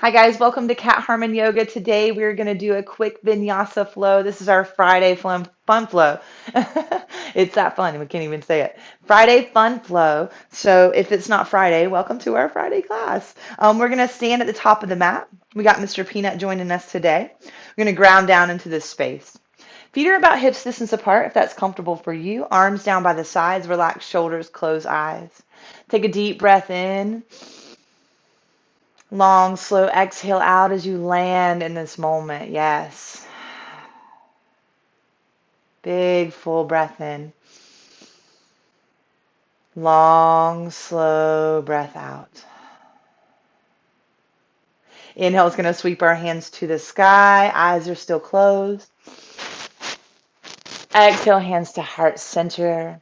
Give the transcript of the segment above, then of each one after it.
Hi guys, welcome to Cat Harmon Yoga. Today we're going to do a quick vinyasa flow. This is our Friday fun flow. It's that fun, we can't even say it. Friday fun flow. So if it's not Friday, welcome to our Friday class. We're going to stand at the top of the mat. We got Mr. Peanut joining us today. We're going to ground down into this space. Feet are about hips distance apart if that's comfortable for you. Arms down by the sides, relax shoulders, close eyes. Take a deep breath in. Long, slow exhale out as you land in this moment. Yes. Big, full breath in. Long, slow breath out. Inhale is going to sweep our hands to the sky. Eyes are still closed. Exhale, hands to heart center.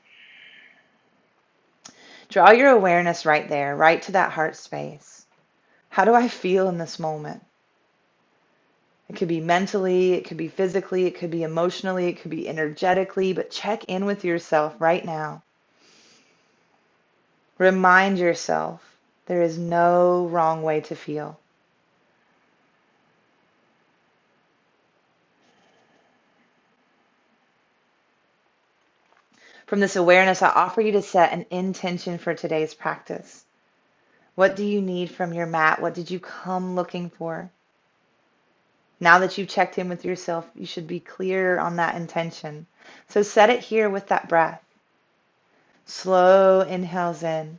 Draw your awareness right there, right to that heart space. How do I feel in this moment? It could be mentally, it could be physically, it could be emotionally, it could be energetically, but check in with yourself right now. Remind yourself there is no wrong way to feel. From this awareness, I offer you to set an intention for today's practice. What do you need from your mat? What did you come looking for? Now that you've checked in with yourself, you should be clear on that intention. So set it here with that breath. Slow inhales in.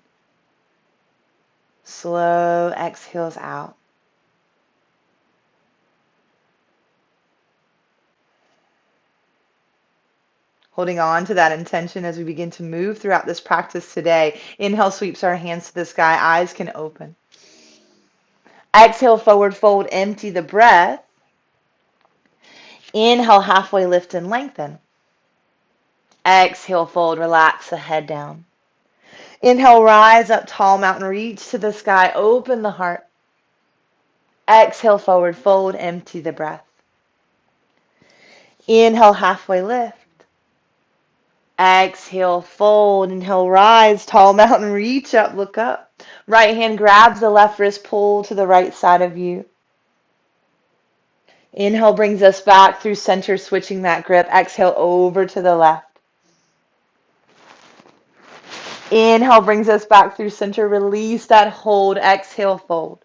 Slow exhales out. Holding on to that intention as we begin to move throughout this practice today. Inhale sweeps our hands to the sky. Eyes can open. Exhale, forward fold, empty the breath. Inhale, halfway lift and lengthen. Exhale, fold, relax the head down. Inhale, rise up tall, mountain, reach to the sky, open the heart. Exhale, forward fold, empty the breath. Inhale, halfway lift. Exhale, fold. Inhale, rise, tall mountain, reach up, look up. Right hand grabs the left wrist, pull to the right side of you. Inhale brings us back through center, switching that grip. Exhale, over to the left. Inhale brings us back through center. Release that hold. Exhale, fold.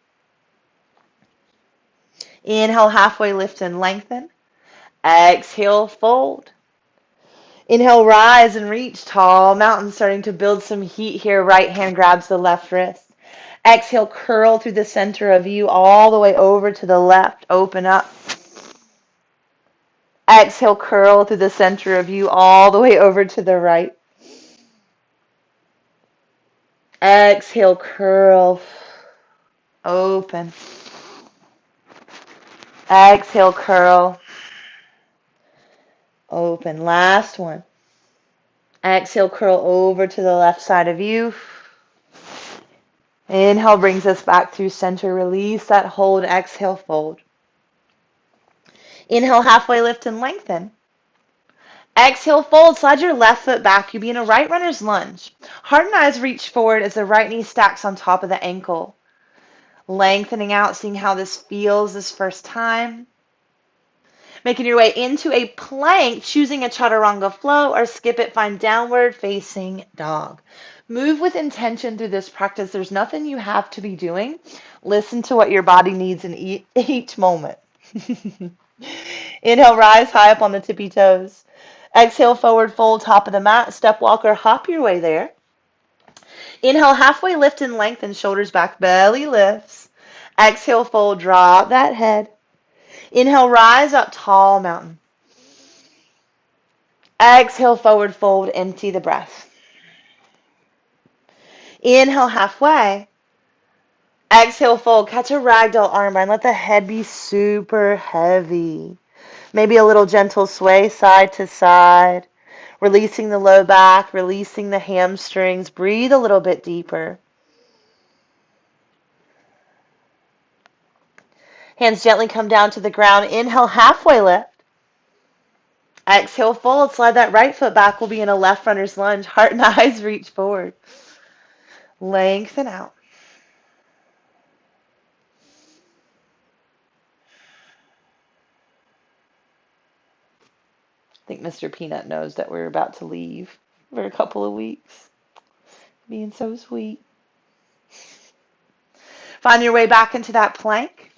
Inhale, halfway lift and lengthen. Exhale, fold. Inhale, rise and reach. Tall mountain, starting to build some heat here. Right hand grabs the left wrist. Exhale, curl through the center of you all the way over to the left. Open up. Exhale, curl through the center of you all the way over to the right. Exhale, curl. Open. Exhale, curl. Open. Last one. Exhale, curl over to the left side of you. Inhale brings us back through center. Release that hold. Exhale, fold. Inhale, halfway lift and lengthen. Exhale, fold. Slide your left foot back. You'll be in a right runner's lunge. Heart and eyes reach forward as the right knee stacks on top of the ankle. Lengthening out, seeing how this feels this first time. Making your way into a plank, choosing a chaturanga flow or skip it, find downward facing dog. Move with intention through this practice. There's nothing you have to be doing. Listen to what your body needs in each moment. Inhale, rise high up on the tippy toes. Exhale, forward fold, top of the mat. Step walker, hop your way there. Inhale, halfway lift and lengthen, shoulders back, belly lifts. Exhale, fold, drop that head. Inhale, rise up, tall mountain. Exhale, forward fold, empty the breath. Inhale, halfway. Exhale, fold, catch a ragdoll armbar and let the head be super heavy. Maybe a little gentle sway side to side. Releasing the low back, releasing the hamstrings. Breathe a little bit deeper. Hands gently come down to the ground. Inhale, halfway lift. Exhale, fold. Slide that right foot back. We'll be in a left runner's lunge. Heart and eyes reach forward. Lengthen out. I think Mr. Peanut knows that we're about to leave for a couple of weeks. Being so sweet. Find your way back into that plank.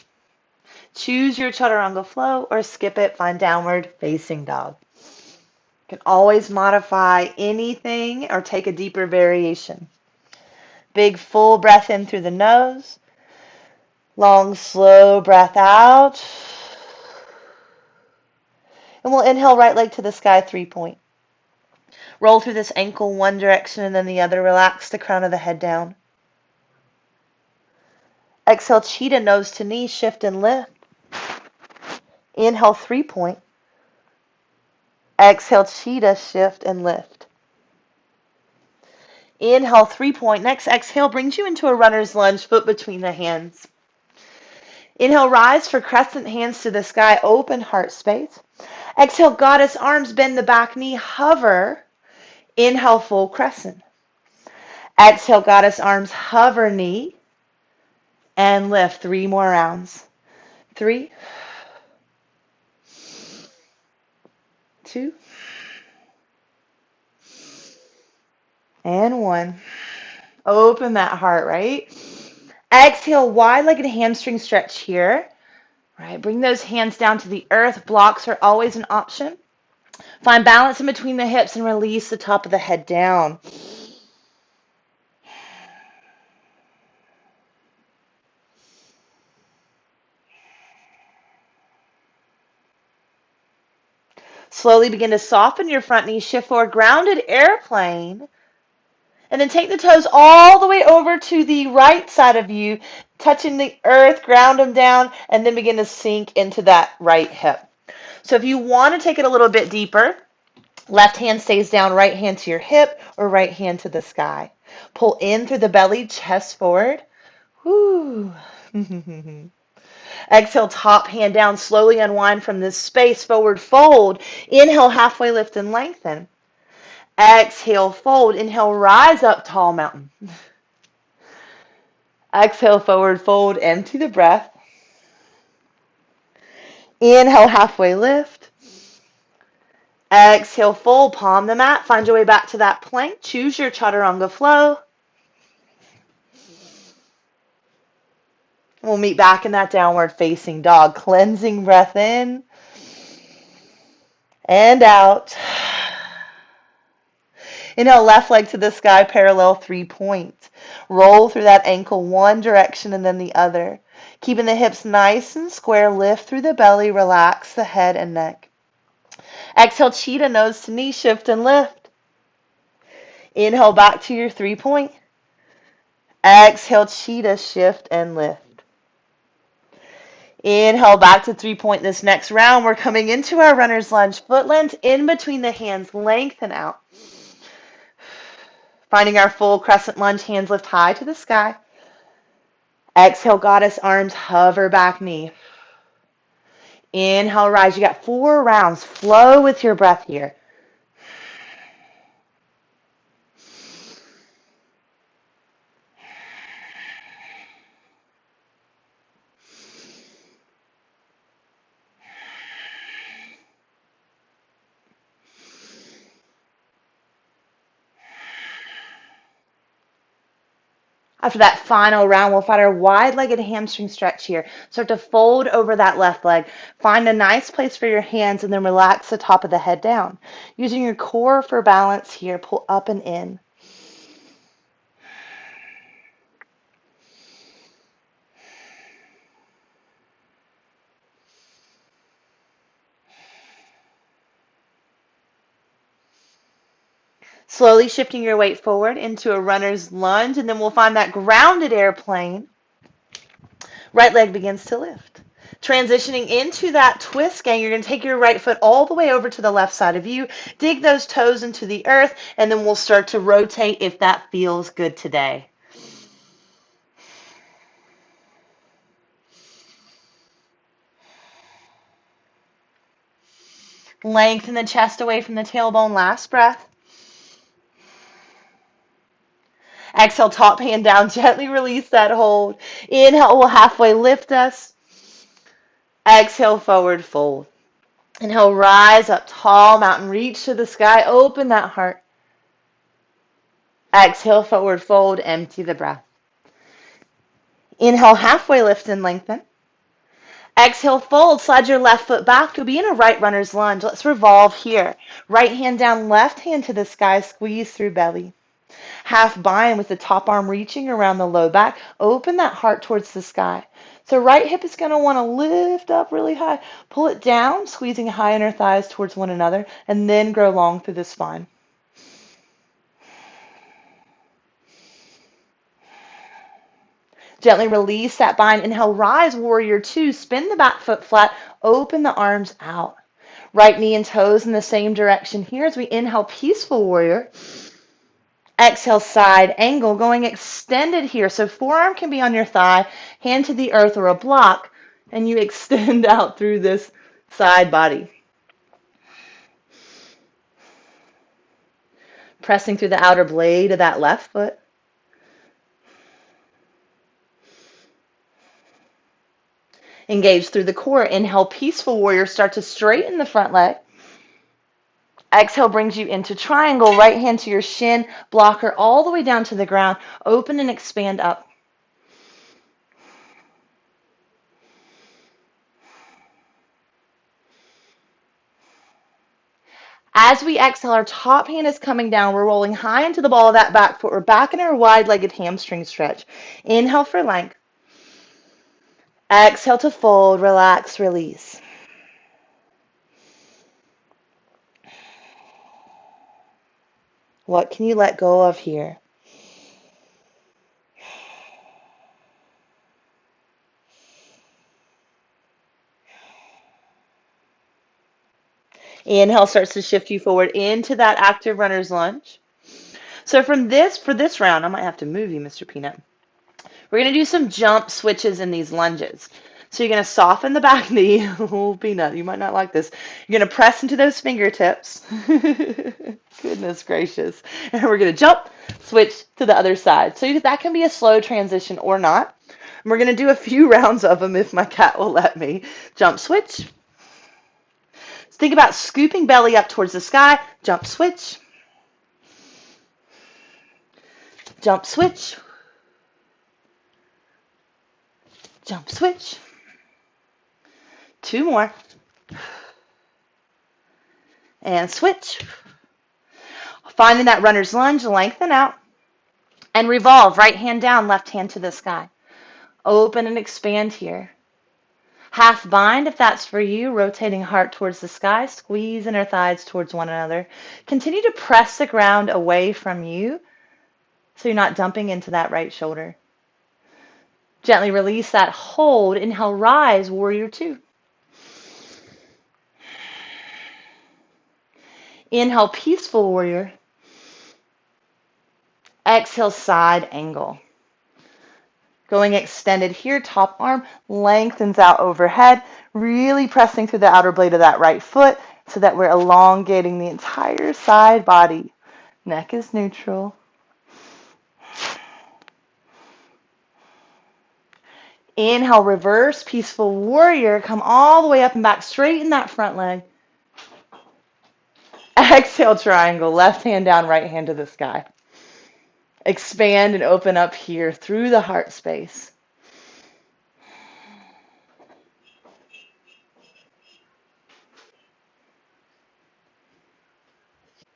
Choose your chaturanga flow or skip it. Find downward facing dog. You can always modify anything or take a deeper variation. Big full breath in through the nose. Long, slow breath out. And we'll inhale right leg to the sky, 3-point. Roll through this ankle one direction and then the other. Relax the crown of the head down. Exhale, cheetah, nose to knee, shift and lift. Inhale, 3-point. Exhale, cheetah, shift and lift. Inhale, 3-point. Next exhale brings you into a runner's lunge, foot between the hands. Inhale, rise for crescent, hands to the sky, open heart space. Exhale, goddess arms, bend the back knee, hover. Inhale, full crescent. Exhale, goddess arms, hover knee, and lift. 3 more rounds. 3, 2, and 1. Open that heart, right? Exhale, wide-legged hamstring stretch here. Right, bring those hands down to the earth. Blocks are always an option. Find balance in between the hips and release the top of the head down. Slowly begin to soften your front knee, shift forward, grounded airplane. And then take the toes all the way over to the right side of you, touching the earth, ground them down, and then begin to sink into that right hip. So if you want to take it a little bit deeper, left hand stays down, right hand to your hip, or right hand to the sky. Pull in through the belly, chest forward. Woo. Exhale, top hand down, slowly unwind from this space, forward fold. Inhale, halfway lift and lengthen. Exhale, fold. Inhale, rise up, tall mountain. Exhale, forward fold, empty the breath. Inhale, halfway lift. Exhale, fold, palm the mat. Find your way back to that plank. Choose your chaturanga flow. We'll meet back in that downward facing dog. Cleansing breath in and out. Inhale, left leg to the sky, parallel, 3-point. Roll through that ankle one direction and then the other. Keeping the hips nice and square, lift through the belly, relax the head and neck. Exhale, cheetah, nose to knee, shift and lift. Inhale, back to your 3-point. Exhale, cheetah, shift and lift. Inhale, back to 3-point this next round. We're coming into our runner's lunge. Foot lands in between the hands, lengthen out. Finding our full crescent lunge, hands lift high to the sky. Exhale, goddess arms, hover back knee. Inhale, rise. You got 4 rounds. Flow with your breath here. After that final round, we'll find our wide-legged hamstring stretch here. Start to fold over that left leg. Find a nice place for your hands and then relax the top of the head down. Using your core for balance here, pull up and in. Slowly shifting your weight forward into a runner's lunge, and then we'll find that grounded airplane. Right leg begins to lift. Transitioning into that twist gang, you're going to take your right foot all the way over to the left side of you, dig those toes into the earth, and then we'll start to rotate if that feels good today. Lengthen the chest away from the tailbone. Last breath. Exhale, top hand down. Gently release that hold. Inhale, we'll halfway lift us. Exhale, forward fold. Inhale, rise up tall, mountain, reach to the sky, open that heart. Exhale, forward fold, empty the breath. Inhale, halfway lift and lengthen. Exhale, fold, slide your left foot back. You'll be in a right runner's lunge. Let's revolve here. Right hand down, left hand to the sky, squeeze through belly. Half bind with the top arm reaching around the low back. Open that heart towards the sky. So right hip is going to want to lift up really high. Pull it down, squeezing high inner thighs towards one another, and then grow long through the spine. Gently release that bind. Inhale, rise, warrior two. Spin the back foot flat. Open the arms out. Right knee and toes in the same direction here as we inhale, peaceful warrior. Exhale, side angle, going extended here. So forearm can be on your thigh, hand to the earth or a block, and you extend out through this side body. Pressing through the outer blade of that left foot. Engage through the core. Inhale, peaceful warrior. Start to straighten the front leg. Exhale brings you into triangle. Right hand to your shin, blocker all the way down to the ground. Open and expand up. As we exhale, our top hand is coming down. We're rolling high into the ball of that back foot. We're back in our wide-legged hamstring stretch. Inhale for length. Exhale to fold, relax, release. What can you let go of here? Inhale starts to shift you forward into that active runner's lunge. So for this round, I might have to move you, Mr. Peanut. We're going to do some jump switches in these lunges. So you're going to soften the back knee. Oh, Peanut, you might not like this. You're going to press into those fingertips. Goodness gracious. And we're going to jump, switch to the other side. So that can be a slow transition or not. And we're going to do a few rounds of them if my cat will let me. Jump, switch. So think about scooping belly up towards the sky. Jump, switch. Jump, switch. Jump, switch. Two more. And switch. Finding that runner's lunge, lengthen out. And revolve, right hand down, left hand to the sky. Open and expand here. Half bind if that's for you, rotating heart towards the sky, squeeze inner thighs towards one another. Continue to press the ground away from you so you're not dumping into that right shoulder. Gently release that hold. Inhale, rise, warrior two. Inhale, peaceful warrior. Exhale, side angle. Going extended here, top arm lengthens out overhead, really pressing through the outer blade of that right foot so that we're elongating the entire side body. Neck is neutral. Inhale, reverse, peaceful warrior. Come all the way up and back, straighten that front leg. Exhale, triangle, left hand down, right hand to the sky. Expand and open up here through the heart space.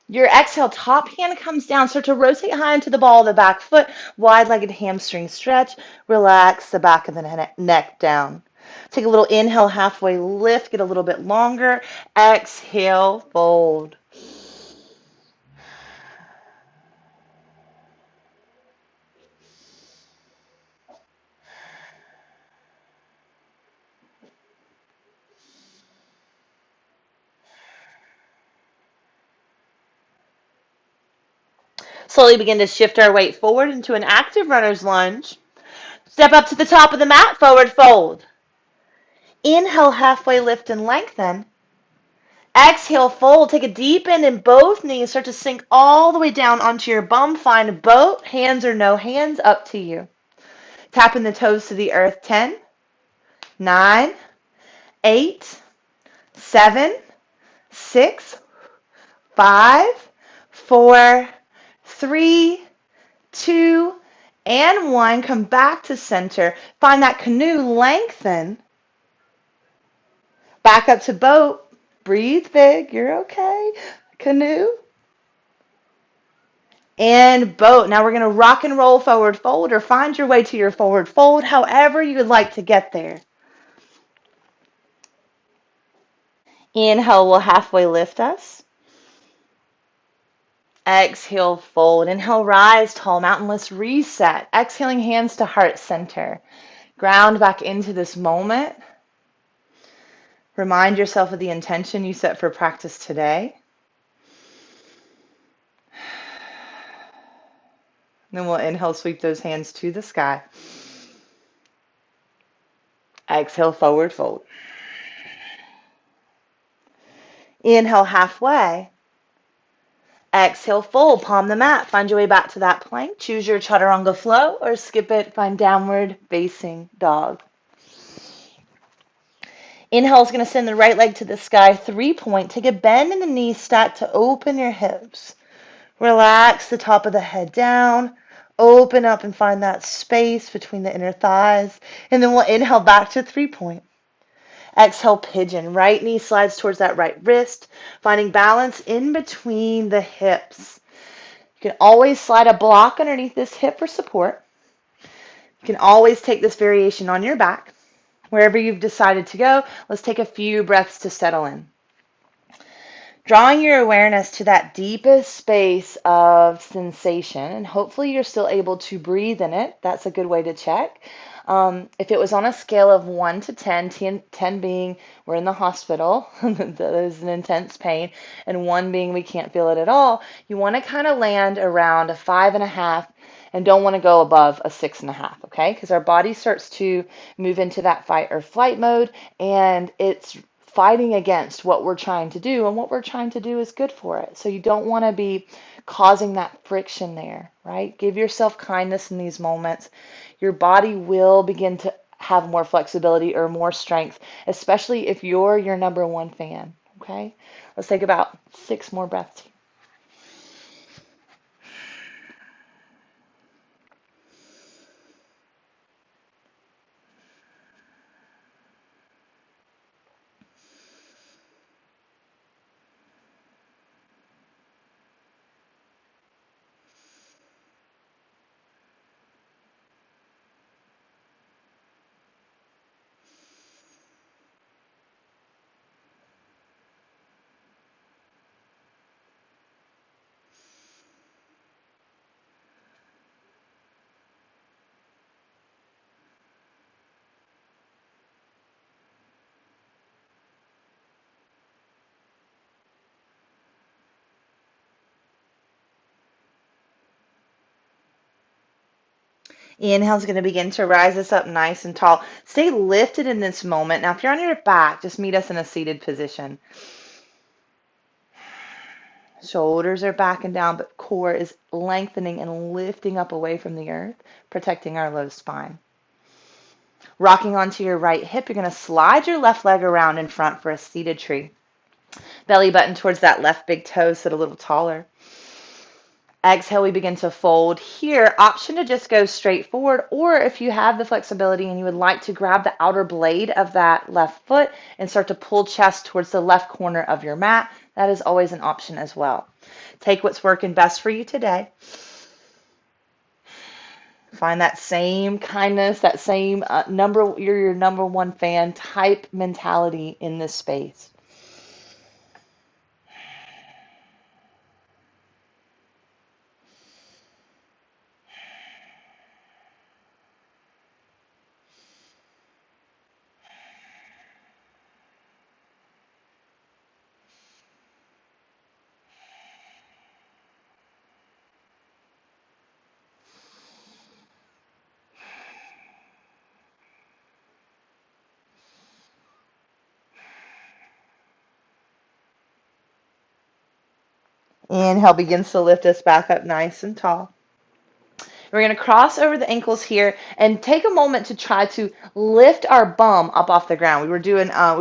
Your exhale, top hand comes down. Start to rotate high into the ball of the back foot. Wide-legged hamstring stretch. Relax the back of the neck down. Take a little inhale, halfway lift. Get a little bit longer. Exhale, fold. Slowly begin to shift our weight forward into an active runner's lunge. Step up to the top of the mat, forward fold. Inhale, halfway lift and lengthen. Exhale, fold. Take a deep in both knees. Start to sink all the way down onto your bum. Find both, hands or no hands, up to you. Tapping the toes to the earth. 10, 9, 8, 7, 6, 5, 4, 3, 2, and 1. Come back to center. Find that canoe, lengthen. Back up to boat. Breathe big. You're okay. Canoe. And boat. Now we're going to rock and roll forward fold or find your way to your forward fold, however you would like to get there. Inhale will halfway lift us. Exhale, fold. Inhale, rise tall, mountain. Let's reset. Exhaling, hands to heart center. Ground back into this moment. Remind yourself of the intention you set for practice today. Then we'll inhale, sweep those hands to the sky. Exhale, forward fold. Inhale, halfway. Exhale, fold, palm the mat. Find your way back to that plank. Choose your chaturanga flow or skip it. Find downward facing dog. Inhale is going to send the right leg to the sky, 3-point. Take a bend in the knees, stack to open your hips. Relax the top of the head down. Open up and find that space between the inner thighs. And then we'll inhale back to 3-point. Exhale, pigeon. Right knee slides towards that right wrist, finding balance in between the hips. You can always slide a block underneath this hip for support. You can always take this variation on your back. Wherever you've decided to go, let's take a few breaths to settle in. Drawing your awareness to that deepest space of sensation, and hopefully you're still able to breathe in it. That's a good way to check. If it was on a scale of 1 to 10, 10 being we're in the hospital, that is an intense pain, and 1 being we can't feel it at all, you want to kind of land around a 5.5 and don't want to go above a 6.5, okay? Because our body starts to move into that fight or flight mode, and it's fighting against what we're trying to do, and what we're trying to do is good for it. So you don't want to be causing that friction there, right? Give yourself kindness in these moments. Your body will begin to have more flexibility or more strength, especially if you're your number one fan, okay? Let's take about 6 more breaths. Inhale is going to begin to rise us up nice and tall. Stay lifted in this moment. Now, if you're on your back, just meet us in a seated position. Shoulders are back and down, but core is lengthening and lifting up away from the earth, protecting our low spine. Rocking onto your right hip, you're going to slide your left leg around in front for a seated tree. Belly button towards that left big toe, sit a little taller. Exhale, we begin to fold. Here, option to just go straight forward, or if you have the flexibility and you would like to grab the outer blade of that left foot and start to pull chest towards the left corner of your mat, that is always an option as well. Take what's working best for you today. Find that same kindness, that same you're your number one fan type mentality in this space. Inhale begins to lift us back up nice and tall. We're going to cross over the ankles here and take a moment to try to lift our bum up off the ground. We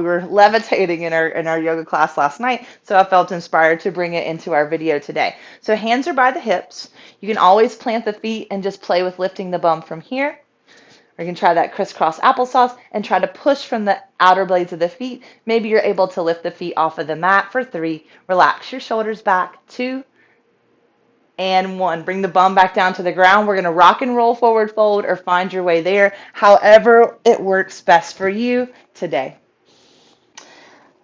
were levitating in our yoga class last night, so I felt inspired to bring it into our video today. So hands are by the hips. You can always plant the feet and just play with lifting the bum from here. Or you can try that crisscross applesauce and try to push from the outer blades of the feet. Maybe you're able to lift the feet off of the mat for 3. Relax your shoulders back. 2 and 1. Bring the bum back down to the ground. We're going to rock and roll forward fold or find your way there, however it works best for you today.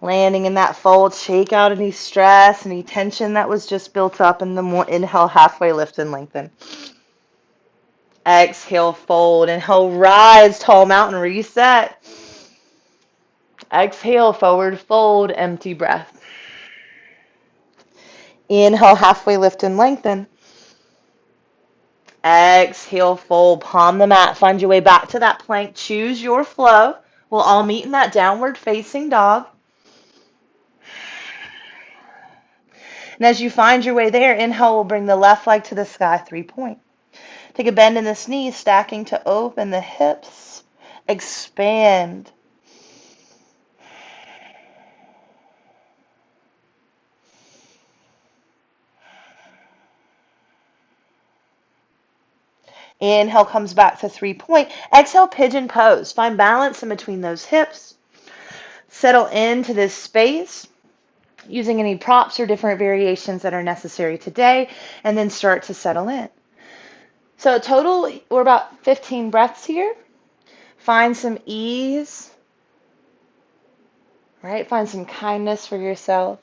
Landing in that fold, shake out any stress, any tension that was just built up, and then more inhale, halfway lift and lengthen. Exhale, fold. Inhale, rise, tall mountain, reset. Exhale, forward fold, empty breath. Inhale, halfway lift and lengthen. Exhale, fold, palm the mat, find your way back to that plank. Choose your flow. We'll all meet in that downward facing dog. And as you find your way there, inhale, we'll bring the left leg to the sky, 3-point. Take a bend in the knees, stacking to open the hips. Expand. Inhale comes back to 3-point. Exhale, pigeon pose. Find balance in between those hips. Settle into this space using any props or different variations that are necessary today, and then start to settle in. So total, we're about 15 breaths here. Find some ease, right? Find some kindness for yourself.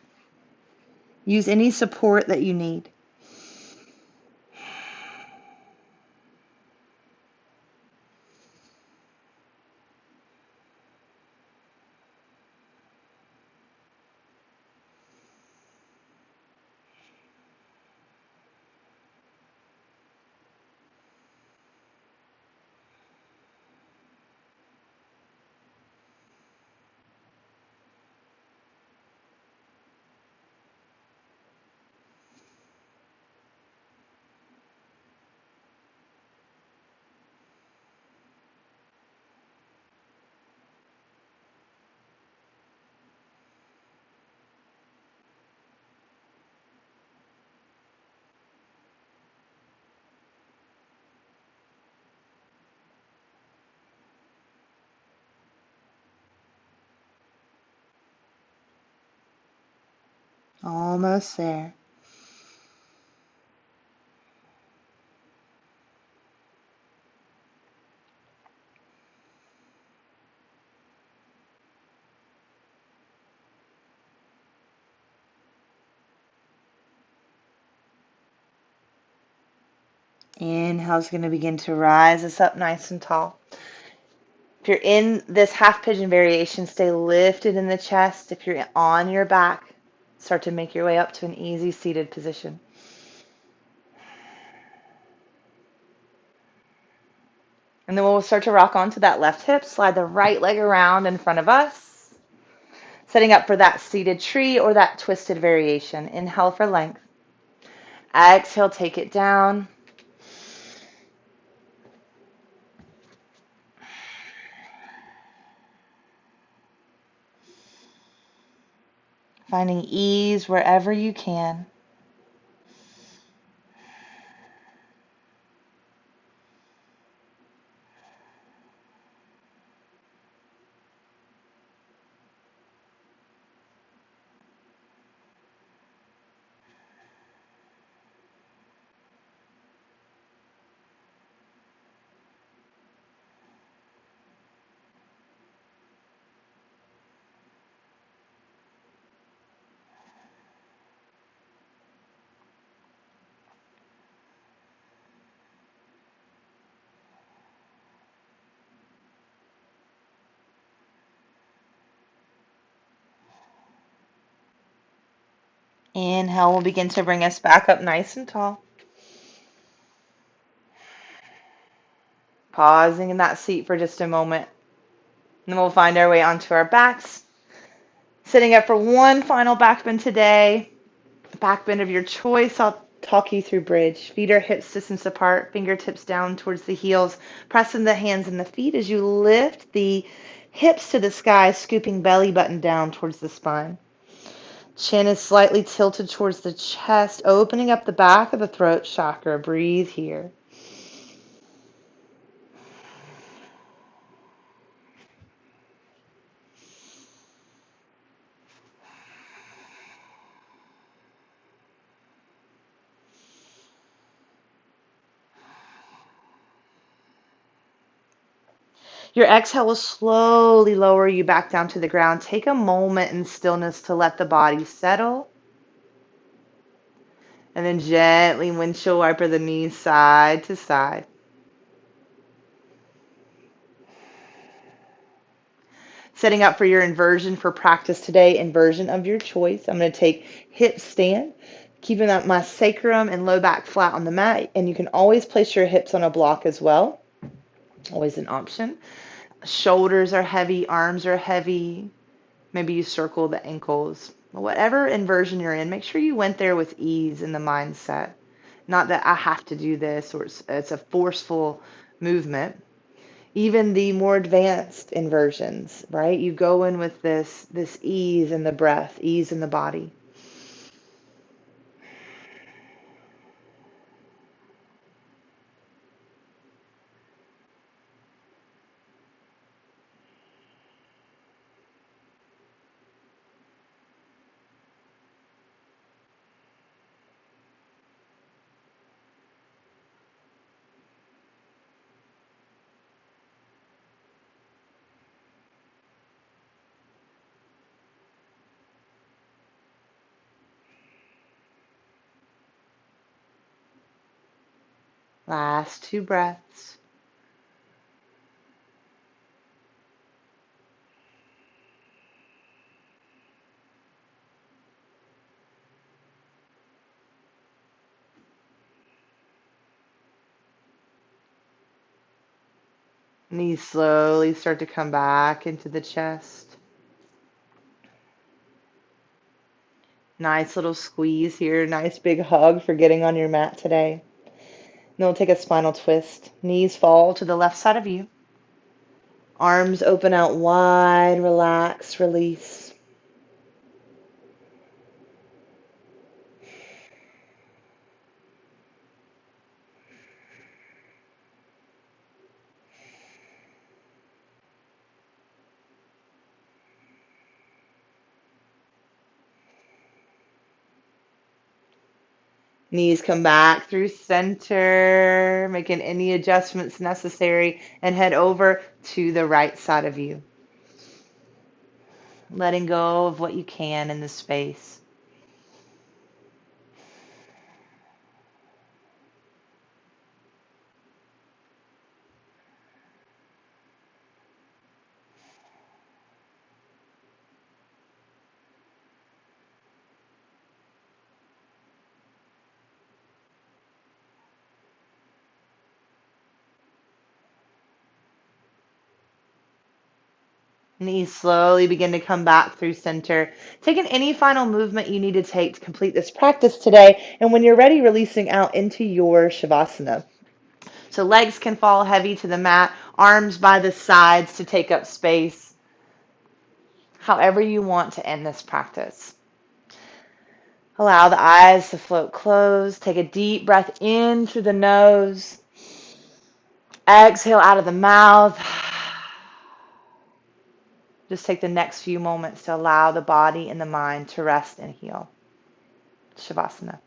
Use any support that you need. Almost there. Inhale's going to begin to rise us up nice and tall. If you're in this half pigeon variation, stay lifted in the chest. If you're on your back, start to make your way up to an easy seated position. And then we'll start to rock onto that left hip, slide the right leg around in front of us, setting up for that seated tree or that twisted variation. Inhale for length. Exhale, take it down. Finding ease wherever you can. Inhale will begin to bring us back up nice and tall. Pausing in that seat for just a moment. And then we'll find our way onto our backs. Sitting up for one final back bend today. Back bend of your choice. I'll talk you through bridge. Feet are hips distance apart, fingertips down towards the heels, pressing the hands and the feet as you lift the hips to the sky, scooping belly button down towards the spine. Chin is slightly tilted towards the chest, opening up the back of the throat chakra. Breathe here. Your exhale will slowly lower you back down to the ground. Take a moment in stillness to let the body settle. And then gently windshield wiper the knees side to side. Setting up for your inversion for practice today, inversion of your choice. I'm going to take hip stand, keeping up my sacrum and low back flat on the mat. And you can always place your hips on a block as well. Always an option. Shoulders are heavy, arms are heavy. Maybe you circle the ankles. Whatever inversion you're in, make sure you went there with ease in the mindset. Not that I have to do this or it's a forceful movement. Even the more advanced inversions, right? You go in with this ease in the breath, ease in the body. Last two breaths. Knees slowly start to come back into the chest. Nice little squeeze here. Nice big hug for getting on your mat today. Then we'll take a spinal twist. Knees fall to the left side of you. Arms open out wide, relax, release. Knees come back through center, making any adjustments necessary, and head over to the right side of you. Letting go of what you can in the space. Knees slowly begin to come back through center. Taking any final movement you need to take to complete this practice today. And when you're ready, releasing out into your Shavasana. So legs can fall heavy to the mat, arms by the sides to take up space. However you want to end this practice. Allow the eyes to float closed. Take a deep breath in through the nose. Exhale out of the mouth. Just take the next few moments to allow the body and the mind to rest and heal. Shavasana.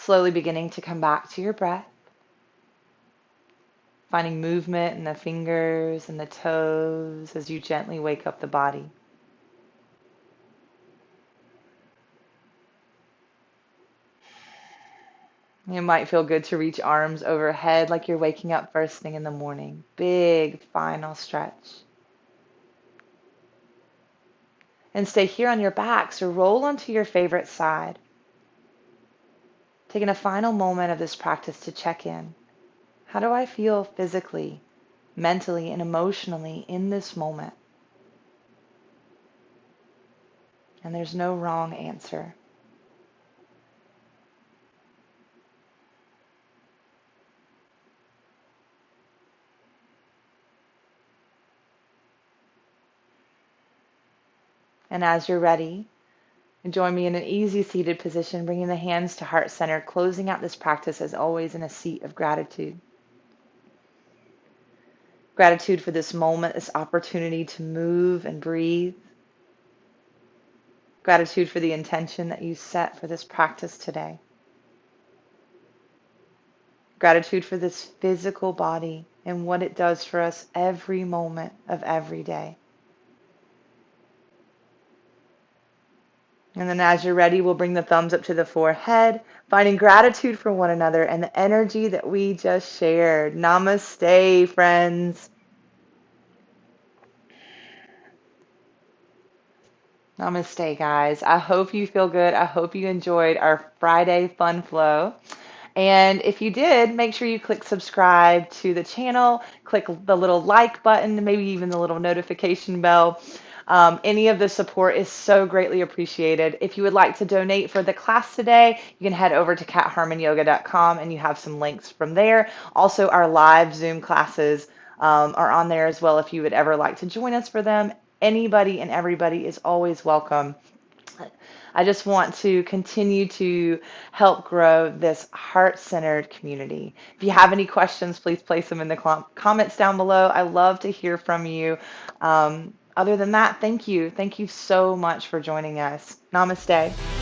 Slowly beginning to come back to your breath, finding movement in the fingers and the toes as you gently wake up the body. It might feel good to reach arms overhead like you're waking up first thing in the morning. Big final stretch. And stay here on your back, so roll onto your favorite side. Taking a final moment of this practice to check in. How do I feel physically, mentally, and emotionally in this moment? And there's no wrong answer. And as you're ready, join me in an easy seated position, bringing the hands to heart center, closing out this practice as always in a seat of gratitude. Gratitude for this moment, this opportunity to move and breathe. Gratitude for the intention that you set for this practice today. Gratitude for this physical body and what it does for us every moment of every day. And then as you're ready, we'll bring the thumbs up to the forehead, finding gratitude for one another and the energy that we just shared. Namaste, friends. Namaste, guys. I hope you feel good. I hope you enjoyed our Friday fun flow. And if you did, make sure you click subscribe to the channel, click the little like button, maybe even the little notification bell. Any of the support is so greatly appreciated. If you would like to donate for the class today, you can head over to catharmonyoga.com and you have some links from there. Also, our live Zoom classes are on there as well if you would ever like to join us for them. Anybody and everybody is always welcome. I just want to continue to help grow this heart-centered community. If you have any questions, please place them in the comments down below. I love to hear from you. Other than that, thank you. Thank you so much for joining us. Namaste.